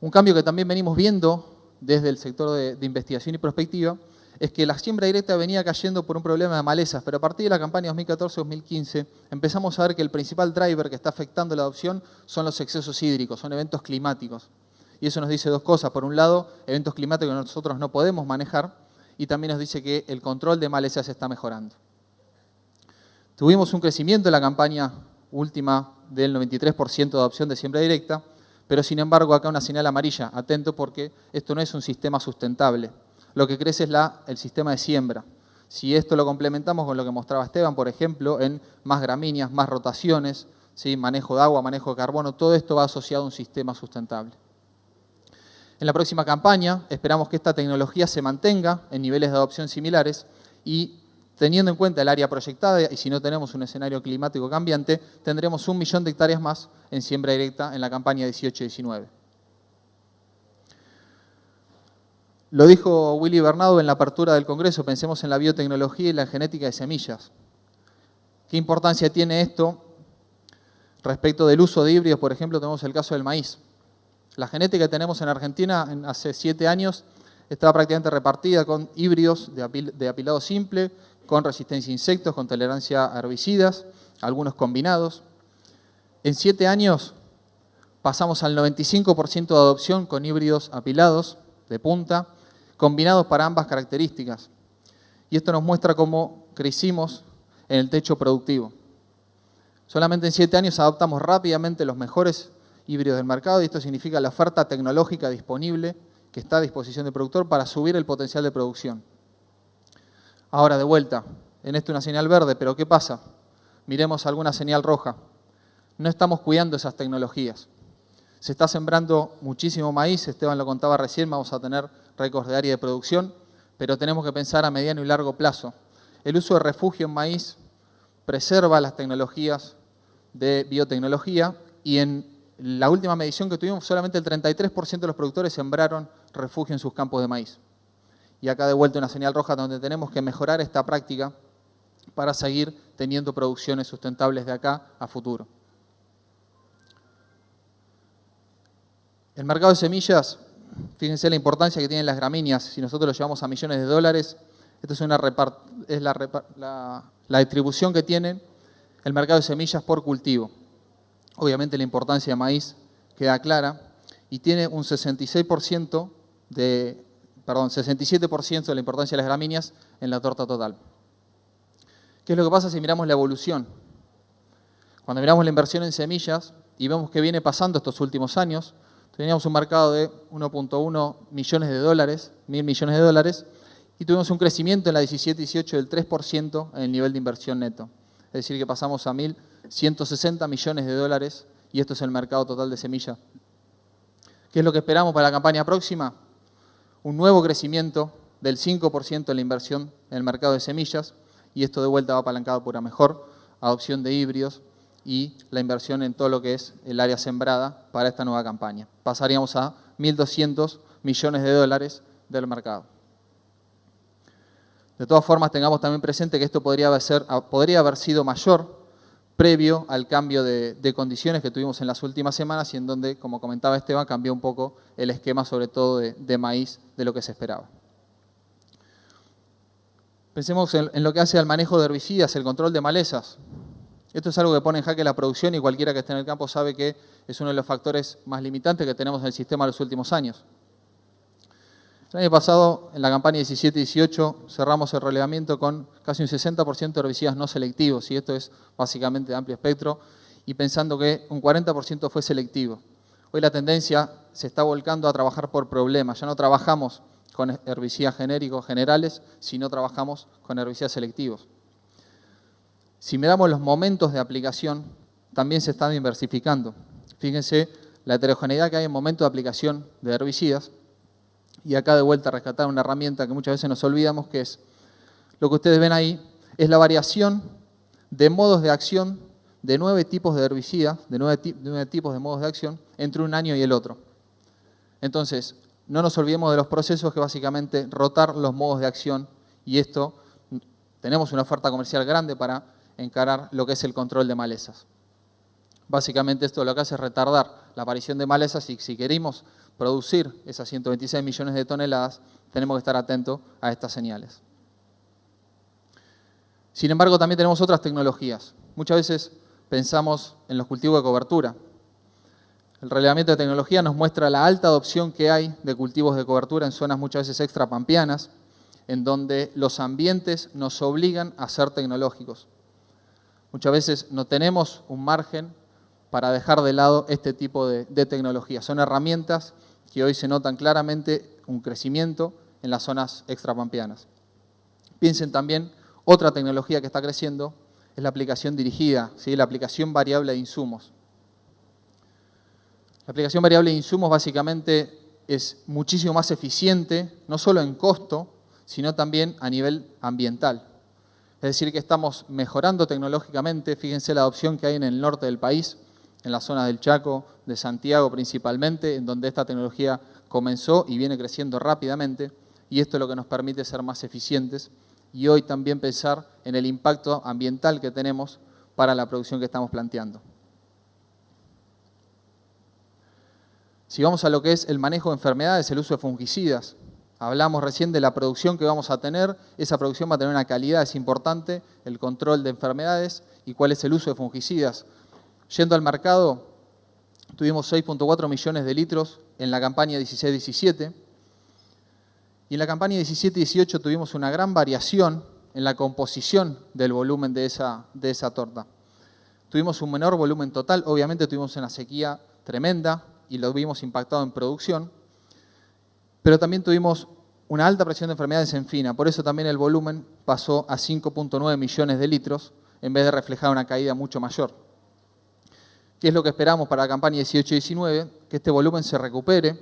Un cambio que también venimos viendo desde el sector de investigación y prospectiva es que la siembra directa venía cayendo por un problema de malezas, pero a partir de la campaña 2014-2015 empezamos a ver que el principal driver que está afectando la adopción son los excesos hídricos, son eventos climáticos. Y eso nos dice dos cosas. Por un lado, eventos climáticos que nosotros no podemos manejar, y también nos dice que el control de malezas está mejorando. Tuvimos un crecimiento en la campaña última del 93% de adopción de siembra directa, pero sin embargo acá una señal amarilla, atento porque esto no es un sistema sustentable. Lo que crece es el sistema de siembra. Si esto lo complementamos con lo que mostraba Esteban, por ejemplo, en más gramíneas, más rotaciones, ¿sí? Manejo de agua, manejo de carbono, todo esto va asociado a un sistema sustentable. En la próxima campaña esperamos que esta tecnología se mantenga en niveles de adopción similares y teniendo en cuenta el área proyectada y si no tenemos un escenario climático cambiante, tendremos 1 millón de hectáreas más en siembra directa en la campaña 18-19. Lo dijo Willy Bernardo en la apertura del Congreso, pensemos en la biotecnología y la genética de semillas. ¿Qué importancia tiene esto respecto del uso de híbridos? Por ejemplo, tenemos el caso del maíz. La genética que tenemos en Argentina hace 7 años estaba prácticamente repartida con híbridos de apilado simple, con resistencia a insectos, con tolerancia a herbicidas, algunos combinados. En 7 años pasamos al 95% de adopción con híbridos apilados de punta, combinados para ambas características. Y esto nos muestra cómo crecimos en el techo productivo. Solamente en 7 años adoptamos rápidamente los mejores híbridos del mercado y esto significa la oferta tecnológica disponible que está a disposición del productor para subir el potencial de producción. Ahora, de vuelta, en esto una señal verde, pero ¿qué pasa? Miremos alguna señal roja. No estamos cuidando esas tecnologías. Se está sembrando muchísimo maíz, Esteban lo contaba recién, vamos a tener récords de área de producción, pero tenemos que pensar a mediano y largo plazo. El uso de refugio en maíz preserva las tecnologías de biotecnología y en la última medición que tuvimos, solamente el 33% de los productores sembraron refugio en sus campos de maíz. Y acá de vuelta una señal roja donde tenemos que mejorar esta práctica para seguir teniendo producciones sustentables de acá a futuro. El mercado de semillas, fíjense la importancia que tienen las gramíneas. Si nosotros lo llevamos a millones de dólares, esto es la distribución que tiene el mercado de semillas por cultivo. Obviamente la importancia de maíz queda clara y tiene un 67% de la importancia de las gramíneas en la torta total. ¿Qué es lo que pasa si miramos la evolución? Cuando miramos la inversión en semillas y vemos qué viene pasando estos últimos años, teníamos un mercado de 1.1 millones de dólares, 1.000 millones de dólares, y tuvimos un crecimiento en la 17-18 del 3% en el nivel de inversión neto. Es decir, que pasamos a 1.160 millones de dólares y esto es el mercado total de semillas. ¿Qué es lo que esperamos para la campaña próxima? Un nuevo crecimiento del 5% en la inversión en el mercado de semillas y esto de vuelta va apalancado por una mejor adopción de híbridos y la inversión en todo lo que es el área sembrada para esta nueva campaña. Pasaríamos a 1.200 millones de dólares del mercado. De todas formas, tengamos también presente que esto podría haber sido mayor previo al cambio de condiciones que tuvimos en las últimas semanas y en donde, como comentaba Esteban, cambió un poco el esquema, sobre todo de maíz, de lo que se esperaba. Pensemos en lo que hace al manejo de herbicidas, el control de malezas. Esto es algo que pone en jaque la producción y cualquiera que esté en el campo sabe que es uno de los factores más limitantes que tenemos en el sistema en los últimos años. El año pasado, en la campaña 17-18, cerramos el relevamiento con casi un 60% de herbicidas no selectivos, y esto es básicamente de amplio espectro, y pensando que un 40% fue selectivo. Hoy la tendencia se está volcando a trabajar por problemas, ya no trabajamos con herbicidas genéricos generales, sino trabajamos con herbicidas selectivos. Si miramos los momentos de aplicación, también se están diversificando. Fíjense la heterogeneidad que hay en momentos de aplicación de herbicidas. Y acá de vuelta a rescatar una herramienta que muchas veces nos olvidamos, que es lo que ustedes ven ahí, es la variación de modos de acción de 9 tipos de herbicidas, de 9 tipos de modos de acción, entre un año y el otro. Entonces, no nos olvidemos de los procesos que básicamente rotar los modos de acción y esto, tenemos una oferta comercial grande para encarar lo que es el control de malezas. Básicamente esto lo que hace es retardar la aparición de malezas y si queremos producir esas 126 millones de toneladas, tenemos que estar atentos a estas señales. Sin embargo, también tenemos otras tecnologías. Muchas veces pensamos en los cultivos de cobertura. El relevamiento de tecnología nos muestra la alta adopción que hay de cultivos de cobertura en zonas muchas veces extrapampeanas, en donde los ambientes nos obligan a ser tecnológicos. Muchas veces no tenemos un margen para dejar de lado este tipo de tecnologías. Son herramientas que hoy se notan claramente un crecimiento en las zonas extrapampeanas. Piensen también, otra tecnología que está creciendo es la aplicación dirigida, ¿sí? La aplicación variable de insumos. La aplicación variable de insumos básicamente es muchísimo más eficiente, no solo en costo, sino también a nivel ambiental. Es decir, que estamos mejorando tecnológicamente, fíjense la adopción que hay en el norte del país, en las zonas del Chaco, de Santiago principalmente, en donde esta tecnología comenzó y viene creciendo rápidamente, y esto es lo que nos permite ser más eficientes y hoy también pensar en el impacto ambiental que tenemos para la producción que estamos planteando. Si vamos a lo que es el manejo de enfermedades, el uso de fungicidas, hablamos recién de la producción que vamos a tener, esa producción va a tener una calidad, es importante, el control de enfermedades y cuál es el uso de fungicidas. Yendo al mercado, tuvimos 6.4 millones de litros en la campaña 16-17 y en la campaña 17-18 tuvimos una gran variación en la composición del volumen de esa torta. Tuvimos un menor volumen total, obviamente tuvimos una sequía tremenda y lo vimos impactado en producción, pero también tuvimos una alta presión de enfermedades en fina, por eso también el volumen pasó a 5.9 millones de litros en vez de reflejar una caída mucho mayor. ¿Qué es lo que esperamos para la campaña 18-19? Que este volumen se recupere.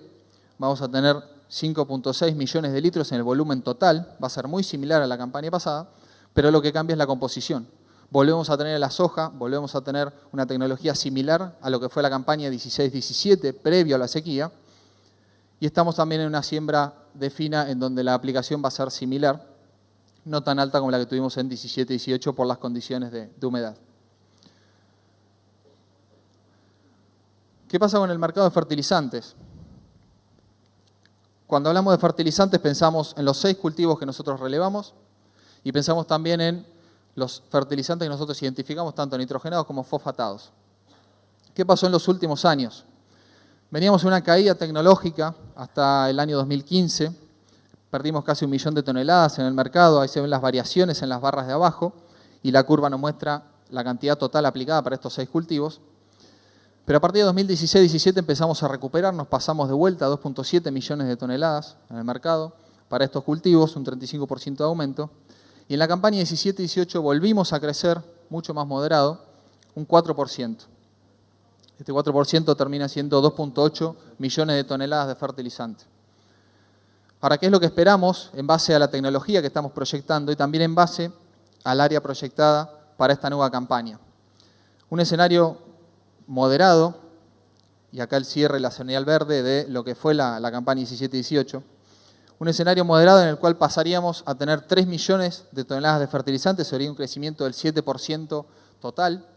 Vamos a tener 5.6 millones de litros en el volumen total. Va a ser muy similar a la campaña pasada, pero lo que cambia es la composición. Volvemos a tener la soja, volvemos a tener una tecnología similar a lo que fue la campaña 16-17, previo a la sequía. Y estamos también en una siembra de fina en donde la aplicación va a ser similar, no tan alta como la que tuvimos en 17-18 por las condiciones de humedad. ¿Qué pasa con el mercado de fertilizantes? Cuando hablamos de fertilizantes pensamos en los 6 cultivos que nosotros relevamos y pensamos también en los fertilizantes que nosotros identificamos tanto nitrogenados como fosfatados. ¿Qué pasó en los últimos años? Veníamos en una caída tecnológica hasta el año 2015, perdimos casi 1 millón de toneladas en el mercado, ahí se ven las variaciones en las barras de abajo y la curva nos muestra la cantidad total aplicada para estos 6 cultivos. Pero a partir de 2016-17 empezamos a recuperarnos, pasamos de vuelta a 2.7 millones de toneladas en el mercado para estos cultivos, un 35% de aumento. Y en la campaña 17-18 volvimos a crecer, mucho más moderado, un 4%. Este 4% termina siendo 2.8 millones de toneladas de fertilizante. Ahora, ¿qué es lo que esperamos en base a la tecnología que estamos proyectando y también en base al área proyectada para esta nueva campaña? Un escenario moderado, y acá el cierre, la señal verde de lo que fue la campaña 17-18, un escenario moderado en el cual pasaríamos a tener 3 millones de toneladas de fertilizantes, sería un crecimiento del 7% total.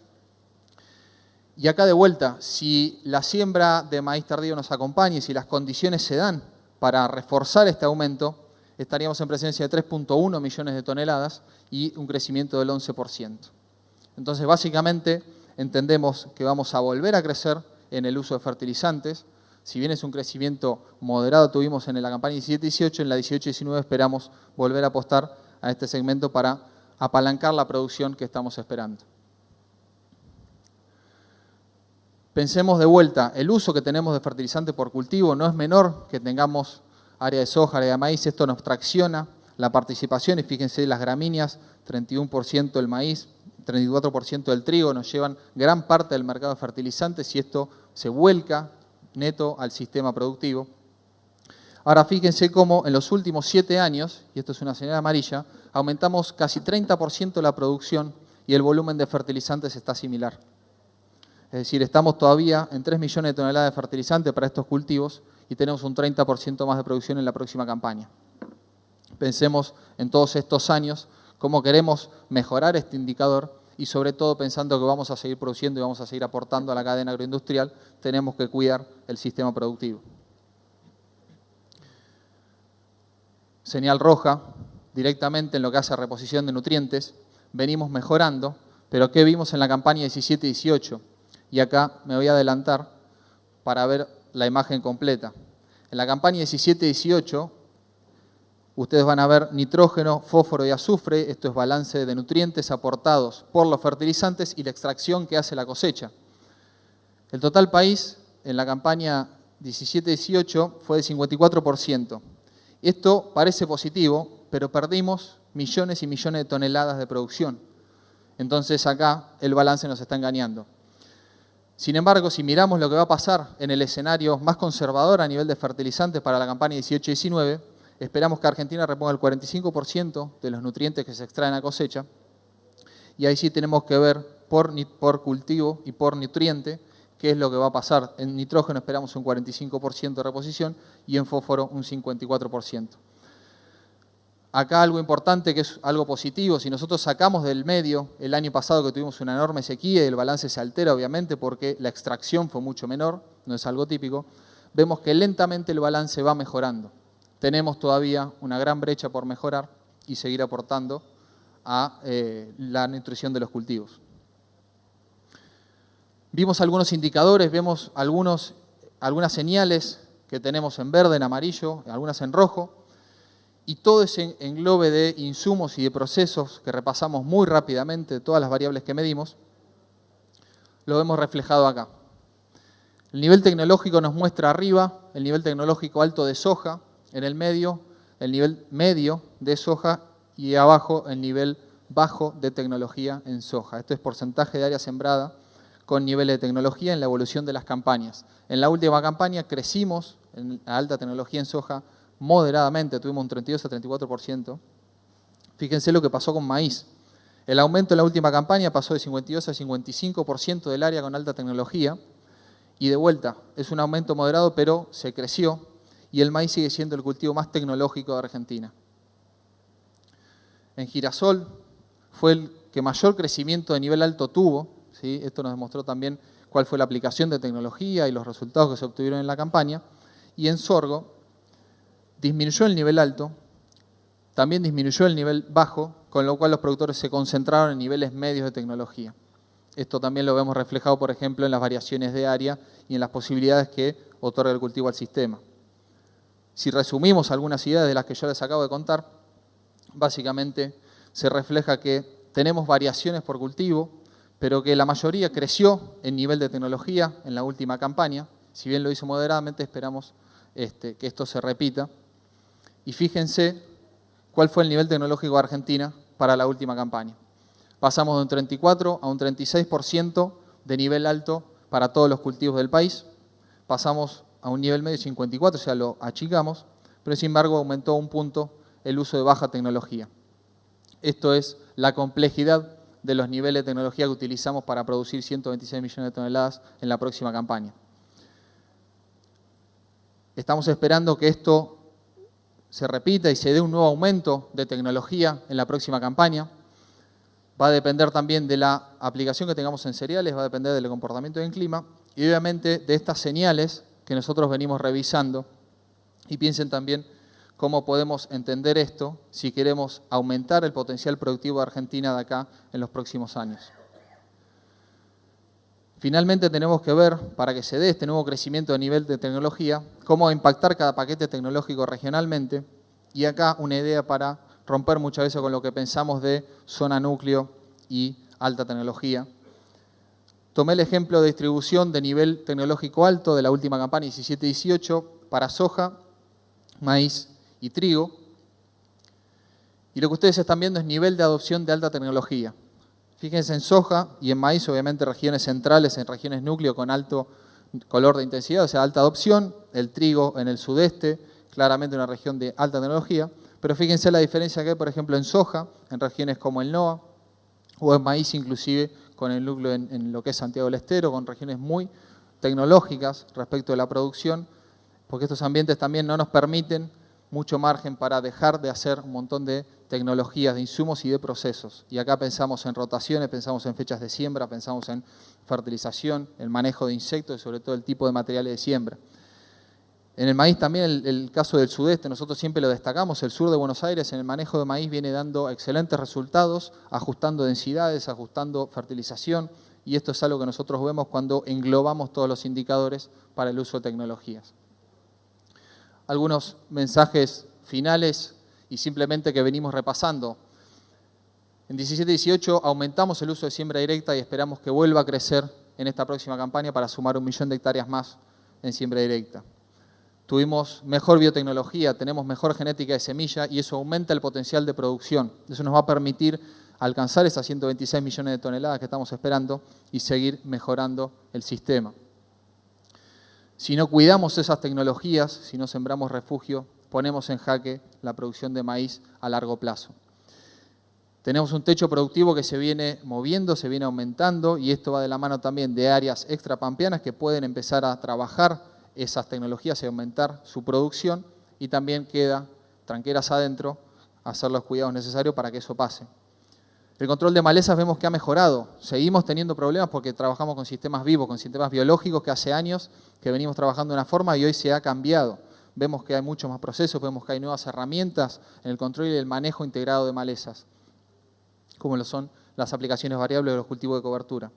Y acá de vuelta, si la siembra de maíz tardío nos acompaña y si las condiciones se dan para reforzar este aumento, estaríamos en presencia de 3.1 millones de toneladas y un crecimiento del 11%. Entonces, básicamente, entendemos que vamos a volver a crecer en el uso de fertilizantes. Si bien es un crecimiento moderado tuvimos en la campaña 17-18, en la 18-19 esperamos volver a apostar a este segmento para apalancar la producción que estamos esperando. Pensemos de vuelta, el uso que tenemos de fertilizante por cultivo no es menor que tengamos área de soja, área de maíz, esto nos tracciona la participación y fíjense las gramíneas, 31% del maíz, 34% del trigo, nos llevan gran parte del mercado de fertilizantes y esto se vuelca neto al sistema productivo. Ahora fíjense cómo en los últimos 7 años, y esto es una señal amarilla, aumentamos casi 30% la producción y el volumen de fertilizantes está similar. Es decir, estamos todavía en 3 millones de toneladas de fertilizante para estos cultivos y tenemos un 30% más de producción en la próxima campaña. Pensemos en todos estos años cómo queremos mejorar este indicador y sobre todo pensando que vamos a seguir produciendo y vamos a seguir aportando a la cadena agroindustrial, tenemos que cuidar el sistema productivo. Señal roja, directamente en lo que hace a reposición de nutrientes, venimos mejorando, pero ¿qué vimos en la campaña 17-18? Y acá me voy a adelantar para ver la imagen completa. En la campaña 17-18, ustedes van a ver nitrógeno, fósforo y azufre, esto es balance de nutrientes aportados por los fertilizantes y la extracción que hace la cosecha. El total país en la campaña 17-18 fue de 54%. Esto parece positivo, pero perdimos millones y millones de toneladas de producción. Entonces acá el balance nos está engañando. Sin embargo, si miramos lo que va a pasar en el escenario más conservador a nivel de fertilizantes para la campaña 18-19, esperamos que Argentina reponga el 45% de los nutrientes que se extraen a cosecha. Y ahí sí tenemos que ver por cultivo y por nutriente qué es lo que va a pasar. En nitrógeno esperamos un 45% de reposición y en fósforo un 54%. Acá algo importante que es algo positivo, si nosotros sacamos del medio el año pasado que tuvimos una enorme sequía y el balance se altera obviamente porque la extracción fue mucho menor, no es algo típico, vemos que lentamente el balance va mejorando. Tenemos todavía una gran brecha por mejorar y seguir aportando a la nutrición de los cultivos. Vimos algunos indicadores, vemos algunas señales que tenemos en verde, en amarillo, algunas en rojo, y todo ese englobe de insumos y de procesos que repasamos muy rápidamente, todas las variables que medimos, lo vemos reflejado acá. El nivel tecnológico nos muestra arriba el nivel tecnológico alto de soja, en el medio el nivel medio de soja y abajo el nivel bajo de tecnología en soja. Esto es porcentaje de área sembrada con niveles de tecnología en la evolución de las campañas. En la última campaña crecimos en la alta tecnología en soja moderadamente, tuvimos un 32 a 34%. Fíjense lo que pasó con maíz. El aumento en la última campaña pasó de 52 a 55% del área con alta tecnología y de vuelta, es un aumento moderado, pero se creció y el maíz sigue siendo el cultivo más tecnológico de Argentina. En girasol fue el que mayor crecimiento de nivel alto tuvo, ¿sí? Esto nos demostró también cuál fue la aplicación de tecnología y los resultados que se obtuvieron en la campaña. Y en sorgo disminuyó el nivel alto, también disminuyó el nivel bajo, con lo cual los productores se concentraron en niveles medios de tecnología. Esto también lo vemos reflejado, por ejemplo, en las variaciones de área y en las posibilidades que otorga el cultivo al sistema. Si resumimos algunas ideas de las que yo les acabo de contar, básicamente se refleja que tenemos variaciones por cultivo, pero que la mayoría creció en nivel de tecnología en la última campaña. Si bien lo hizo moderadamente, esperamos que esto se repita. Y fíjense cuál fue el nivel tecnológico de Argentina para la última campaña. Pasamos de un 34 a un 36% de nivel alto para todos los cultivos del país. Pasamos a un nivel medio 54, o sea, lo achicamos, pero sin embargo aumentó un punto el uso de baja tecnología. Esto es la complejidad de los niveles de tecnología que utilizamos para producir 126 millones de toneladas en la próxima campaña. Estamos esperando que esto se repita y se dé un nuevo aumento de tecnología en la próxima campaña. Va a depender también de la aplicación que tengamos en cereales, va a depender del comportamiento del clima y obviamente de estas señales que nosotros venimos revisando. Y piensen también cómo podemos entender esto si queremos aumentar el potencial productivo de Argentina de acá en los próximos años. Finalmente tenemos que ver, para que se dé este nuevo crecimiento de nivel de tecnología, cómo impactar cada paquete tecnológico regionalmente. Y acá una idea para romper muchas veces con lo que pensamos de zona núcleo y alta tecnología. Tomé el ejemplo de distribución de nivel tecnológico alto de la última campaña 17-18 para soja, maíz y trigo. Y lo que ustedes están viendo es nivel de adopción de alta tecnología. Fíjense en soja y en maíz, obviamente regiones centrales, en regiones núcleo con alto color de intensidad, o sea, alta adopción. El trigo en el sudeste, claramente una región de alta tecnología. Pero fíjense la diferencia que hay, por ejemplo, en soja, en regiones como el NOA, o en maíz inclusive con el núcleo en lo que es Santiago del Estero, con regiones muy tecnológicas respecto de la producción, porque estos ambientes también no nos permiten mucho margen para dejar de hacer un montón de tecnologías, de insumos y de procesos. Y acá pensamos en rotaciones, pensamos en fechas de siembra, pensamos en fertilización, el manejo de insectos y sobre todo el tipo de materiales de siembra. En el maíz también, el caso del sudeste, nosotros siempre lo destacamos, el sur de Buenos Aires en el manejo de maíz viene dando excelentes resultados, ajustando densidades, ajustando fertilización, y esto es algo que nosotros vemos cuando englobamos todos los indicadores para el uso de tecnologías. Algunos mensajes finales y simplemente que venimos repasando. En 17-18 aumentamos el uso de siembra directa y esperamos que vuelva a crecer en esta próxima campaña para sumar 1 millón de hectáreas más en siembra directa. Tuvimos mejor biotecnología, tenemos mejor genética de semilla y eso aumenta el potencial de producción. Eso nos va a permitir alcanzar esas 126 millones de toneladas que estamos esperando y seguir mejorando el sistema. Si no cuidamos esas tecnologías, si no sembramos refugio, ponemos en jaque la producción de maíz a largo plazo. Tenemos un techo productivo que se viene moviendo, se viene aumentando y esto va de la mano también de áreas extrapampeanas que pueden empezar a trabajar esas tecnologías y aumentar su producción y también queda tranqueras adentro hacer los cuidados necesarios para que eso pase. El control de malezas vemos que ha mejorado. Seguimos teniendo problemas porque trabajamos con sistemas vivos, con sistemas biológicos que hace años que venimos trabajando de una forma y hoy se ha cambiado. Vemos que hay muchos más procesos, vemos que hay nuevas herramientas en el control y el manejo integrado de malezas, como lo son las aplicaciones variables de los cultivos de cobertura.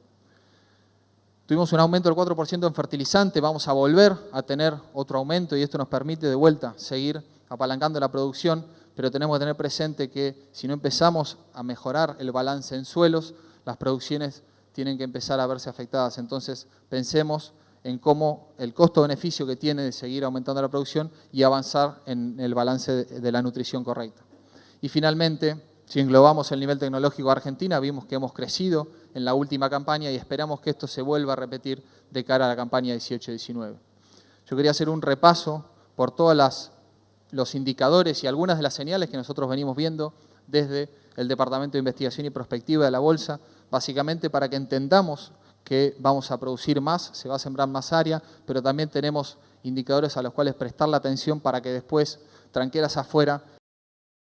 Tuvimos un aumento del 4% en fertilizante, vamos a volver a tener otro aumento y esto nos permite de vuelta seguir apalancando la producción, pero tenemos que tener presente que si no empezamos a mejorar el balance en suelos, las producciones tienen que empezar a verse afectadas. Entonces pensemos en cómo el costo-beneficio que tiene de seguir aumentando la producción y avanzar en el balance de la nutrición correcta. Y finalmente, si englobamos el nivel tecnológico de Argentina, vimos que hemos crecido en la última campaña y esperamos que esto se vuelva a repetir de cara a la campaña 18-19. Yo quería hacer un repaso por todos los indicadores y algunas de las señales que nosotros venimos viendo desde el Departamento de Investigación y Prospectiva de la Bolsa, básicamente para que entendamos que vamos a producir más, se va a sembrar más área, pero también tenemos indicadores a los cuales prestar la atención para que después, tranqueras afuera,